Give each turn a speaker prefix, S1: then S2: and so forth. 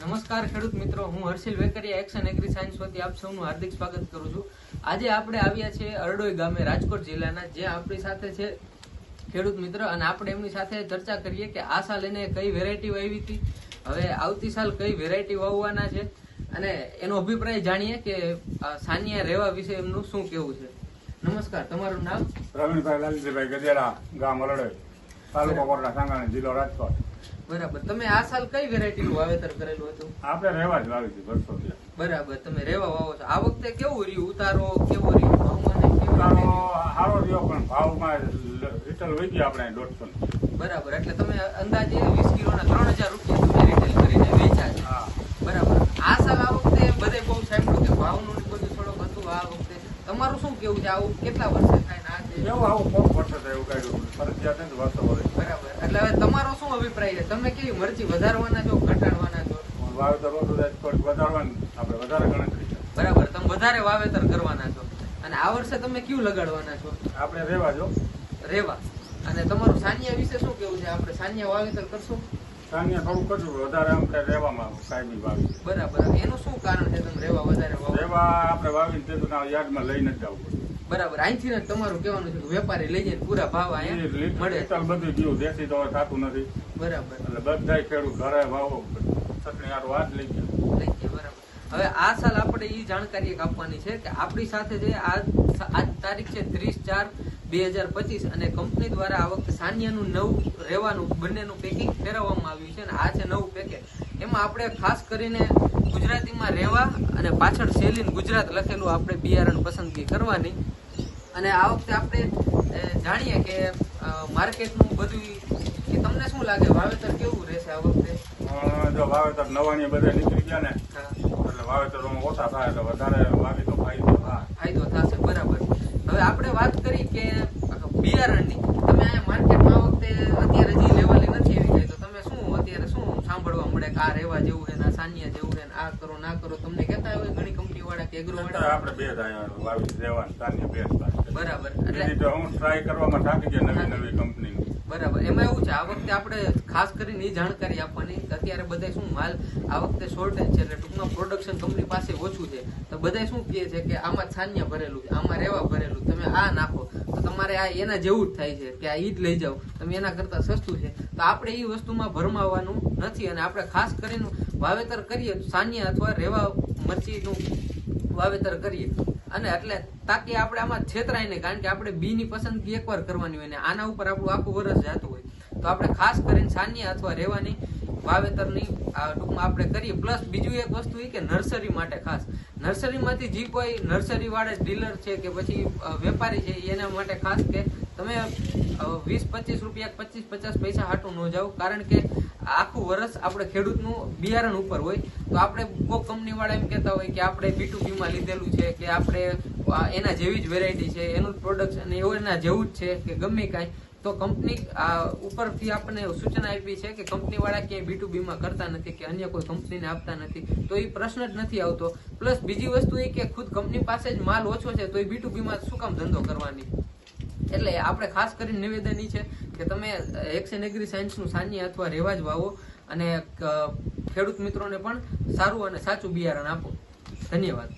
S1: નમસ્કાર ખેડૂત મિત્રો, હું Harshil Vekariya action agri science વતી આપ સૌનું હાર્દિક સ્વાગત કરું છું। આજે આપણે આવ્યા છીએ અરડોઈ ગામે, રાજકોટ જિલ્લાના, જે આપણી સાથે છે ખેડૂત મિત્ર, અને આપણે એમની સાથે ચર્ચા કરીએ કે આ સાલ એને કઈ વેરાયટી વાવી હતી, હવે આવતી સાલ કઈ વેરાયટી વાવવાના છે, અને એનો અભિપ્રાય જાણીએ કે સાનિયા રેવા વિશે એમનું શું કેવું છે। નમસ્કાર, તમારું નામ?
S2: પ્રવીણભાઈ લાલજીભાઈ ગજેરા, ગામ અરડોઈ, તાલુકો કોટડા સાંગાણી, જિલ્લો રાજકોટ।
S1: બરાબર, તમે આ સાલ કઈ વેરાયટીનું વાવેતર કરેલું હતું?
S2: આપણે રેવા જ વાવી હતી વર્ષો થી।
S1: બરાબર, તમે રેવા વાવો છો। આ વખતે કેવું રહ્યું, ઉતારો કેવો રહ્યો?
S2: ઉતારો સારો રહ્યો, પણ ભાવમાં રિટેલ વહી ગયા આપણે 150।
S1: બરાબર, એટલે તમે અંદાજે 20 કિલોના 3000 રૂપિયા તમે રિટેલ કરીને વેચ્યા છે।
S2: હા,
S1: બરાબર। આ સાલ આ વખતે બધે બહુ સાંભળ્યું કે ભાવનું ને બધું થોડુંક હતું આ વખતે, તમારું શું કેવું છે? આવું કેટલા વર્ષે થાય ને આ છે?
S2: એવું આવું કોક વર્ષે થાય એવું કાઢ્યું ફરજિયાત નથી વર્ષો વર્ષ।
S1: બરાબર, એટલે હવે તમારો શું અભિપ્રાય છે? તમે કેવી મરચી વધારવાના છો, ઘટાડવાના છો?
S2: વાવેતર ઓછું થાય થોડીક વધારવાનું, આપણે વધારે ગણતરી છે।
S1: બરાબર, તમે વધારે વાવેતર કરવાના છો, અને આ વર્ષે તમે કયું લગાડવાના છો?
S2: આપણે રેવા જો
S1: રેવા। અને તમારું સાનિયા વિશે શું કેવું છે? આપણે સાનિયા વાવેતર કરશું?
S2: સાનિયા થોડું કરશું, વધારે આપણે રેવામાં કાયમી વાવી।
S1: બરાબર, એનું શું કારણ છે તમે રેવા વધારે વાવો?
S2: રેવા આપણે વાવીને તે તો યાર્ડમાં લઈને જ જવું પડે।
S1: બરાબર, અહીંથી જ તમારું કહેવાનું છે કે વેપારી લઈ જઈને પૂરા ભાવ અહીંયા મળે।
S2: લિટર બધું ગયું, દેશી તો હવે થતું નથી।
S1: બરાબર,
S2: એટલે બધા ખેડૂત ઘરે વાવો ચટણી હારું વાત લઈ ગયા।
S1: લઈ ગયા। બરાબર, હવે આ સાલ આપણે એ જાણકારી એક આપવાની છે કે આપણી સાથે જે આજ તારીખ છે 30/4/2025, અને કંપની દ્વારા આ વખતે સાનિયાનું નવું રેવાનું બંનેનું પેકિંગ ફેરવવામાં આવ્યું છે, અને આ છે નવું પેકેજ। એમાં આપણે ખાસ કરીને ગુજરાતીમાં રેવા અને પાછળ સેલિન ગુજરાત લખેલું આપણે બિયારણ પસંદગી કરવાની। અને આ વખતે આપણે જાણીએ કે માર્કેટનું બધું, કે તમને શું લાગે વાવેતર કેવું રહેશે આ વખતે?
S2: જો વાવેતર નવાની બધા નીકળી ગયા ને, એટલે વાવેતર ઓછા થાય એટલે વધારે વાવી તો ફાયદો
S1: થશે। બરાબર, હવે આપણે વાત કરી કે બિયારણની, તમે અહીંયા માર્કેટમાં આ વખતે અત્યારે જે લેવલની નથી એવી જાય, તો તમે શું અત્યારે શું સાંભળવા મળે કે આ રેવા જેવું છે ને આ સાનિયા જેવું છે ને આ કરો ના કરો, તમને કહેતા હોય ઘણી કંપની વાળા કે એગ્રો વાળા?
S2: આપણે બે થાય વાવી રેવાનું સાનિયા બે જ।
S1: બરાબર,
S2: એટલે હું ટ્રાય કરવામાં થાકી ગયા નવી કંપની।
S1: બરાબર, એમાં એવું છે આ વખતે આપણે ખાસ કરીને એ જાણકારી આપવાની કે અત્યારે બધા શું માલ આ વખતે શોર્ટેજ છે, એટલે ટૂંકમાં પ્રોડક્શન કંપની પાસે ઓછું છે, તો બધા શું કહે છે કે આમાં સાનિયા ભરેલું છે, આમાં રેવા ભરેલું, તમે આ નાખો તો તમારે આ એના જેવું જ થાય છે, કે આ ઈ જ લઈ જાઓ, તમે એના કરતા સસ્તું છે। તો આપણે એ વસ્તુમાં ભરમાવાનું નથી, અને આપણે ખાસ કરીને વાવેતર કરીએ સાનિયા અથવા રેવા મરચીનું વાવેતર કરીએ, અને એટલે તાકી આપણે આમાં છેતરાય નહીં, કારણ કે આપણે બી ની પસંદગી એકવાર કરવાની હોય ને આના ઉપર આપણું આખું વર્ષ જતું હોય, તો આપણે ખાસ કરીને સાનિયા અથવા રેવાની વાવેતરની ટૂંકમાં આપણે કરીએ। પ્લસ બીજું એક વસ્તુ એ કે નર્સરી માટે ખાસ, નર્સરીમાંથી જે કોઈ નર્સરી વાળા ડીલર છે કે પછી વેપારી છે એના માટે ખાસ કે તમે 20-25 રૂપિયા 25-50 પૈસા હાટું ન જાઓ, કારણ કે આખું વર્ષ આપણે ખેડૂતનું બિયારણ ઉપર હોય, તો આપણે કોઈ કંપની વાળા એમ કહેતા હોય કે આપણે B2B માં લીધેલું છે, કે આપણે એના જેવી જ વેરાયટી છે, એનું પ્રોડક્શન એવું એના જેવું જ છે કે ગમે કાંઈ, તો કંપની ઉપરથી આપણને સૂચના આપી છે કે કંપની વાળા ક્યાંય B2B માં કરતા નથી કે અન્ય કોઈ કંપનીને આપતા નથી, તો એ પ્રશ્ન જ નથી આવતો। પ્લસ બીજી વસ્તુ એ કે ખુદ કંપની પાસે જ માલ ઓછો છે, તો એ B2B માં શું કામ ધંધો કરવાની? એટલે આપણે ખાસ કરીને નિવેદન એ છે કે તમે એક્શન એગ્રી સાયન્સનું સાનિયા અથવા રેવા જ વાવો, અને ખેડૂત મિત્રોને પણ સારું અને સાચું બિયારણ આપો। ધન્યવાદ।